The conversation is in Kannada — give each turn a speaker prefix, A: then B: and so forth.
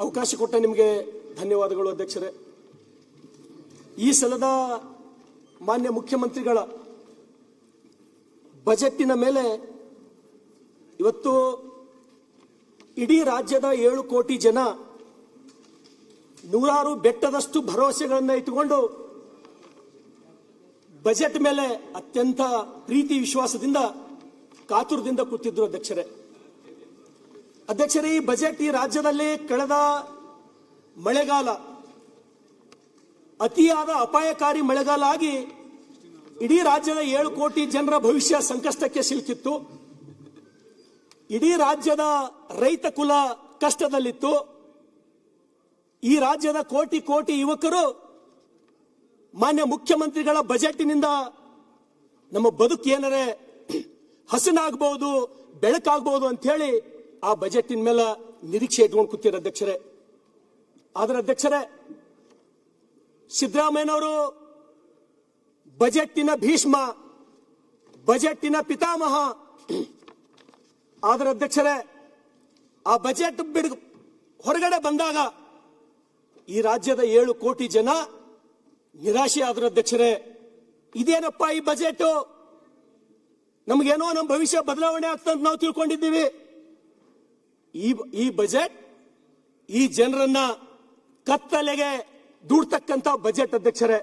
A: ಅವಕಾಶ ಕೊಟ್ಟ ನಿಮಗೆ ಧನ್ಯವಾದಗಳು ಅಧ್ಯಕ್ಷರೇ. ಈ ಸಲದ ಮಾನ್ಯ ಮುಖ್ಯಮಂತ್ರಿಗಳ ಬಜೆಟ್ಟಿನ ಮೇಲೆ ಇವತ್ತು ಇಡೀ ರಾಜ್ಯದ 7 ಕೋಟಿ ಜನ ನೂರಾರು ಬೆಟ್ಟದಷ್ಟು ಭರವಸೆಗಳನ್ನು ಇಟ್ಟುಕೊಂಡು ಬಜೆಟ್ ಮೇಲೆ ಅತ್ಯಂತ ಪ್ರೀತಿ ವಿಶ್ವಾಸದಿಂದ ಕಾತುರದಿಂದ ಕೂತಿದ್ರು ಅಧ್ಯಕ್ಷರೇ. ಈ ಬಜೆಟ್ ಈ ರಾಜ್ಯದಲ್ಲಿ ಕಳೆದ ಮಳೆಗಾಲ ಅತಿಯಾದ ಅಪಾಯಕಾರಿ ಮಳೆಗಾಲ ಆಗಿ ಇಡೀ ರಾಜ್ಯದ 7 ಕೋಟಿ ಜನರ ಭವಿಷ್ಯ ಸಂಕಷ್ಟಕ್ಕೆ ಸಿಲುಕಿತ್ತು. ಇಡೀ ರಾಜ್ಯದ ರೈತ ಕುಲ ಕಷ್ಟದಲ್ಲಿತ್ತು. ಈ ರಾಜ್ಯದ ಕೋಟಿ ಕೋಟಿ ಯುವಕರು ಮಾನ್ಯ ಮುಖ್ಯಮಂತ್ರಿಗಳ ಬಜೆಟ್ನಿಂದ ನಮ್ಮ ಬದುಕು ಏನರೆ ಹಸನಾಗಬಹುದು, ಬೆಳಕಾಗಬಹುದು ಅಂತ ಹೇಳಿ ಆ ಬಜೆಟಿನ ಮೇಲೆ ನಿರೀಕ್ಷೆ ಇಟ್ಕೊಂಡು ಕೂತಿರೋ ಅಧ್ಯಕ್ಷರೇ. ಆದ್ರೆ ಅಧ್ಯಕ್ಷರೇ, ಸಿದ್ದರಾಮಯ್ಯನವರು ಬಜೆಟ್ಟಿನ ಭೀಷ್ಮ, ಬಜೆಟ್ಟಿನ ಪಿತಾಮಹ. ಆದ್ರೆ ಅಧ್ಯಕ್ಷರೇ, ಆ ಬಜೆಟ್ ಹೊರಗಡೆ ಬಂದಾಗ ಈ ರಾಜ್ಯದ 7 ಕೋಟಿ ಜನ ನಿರಾಶೆ ಆದ್ರು ಅಧ್ಯಕ್ಷರೇ. ಇದೇನಪ್ಪ ಈ ಬಜೆಟ್, ನಮಗೇನೋ ನಮ್ಮ ಭವಿಷ್ಯ ಬದಲಾವಣೆ ಆಗ್ತಂತ ನಾವು ತಿಳ್ಕೊಂಡಿದ್ದೀವಿ. ಈ ಬಜೆಟ್ ಈ ಜನರನ್ನ ಕತ್ತಲೆಗೆ ದೂಡ್ತಕ್ಕಂತ ಬಜೆಟ್ ಅಧ್ಯಕ್ಷರೇ.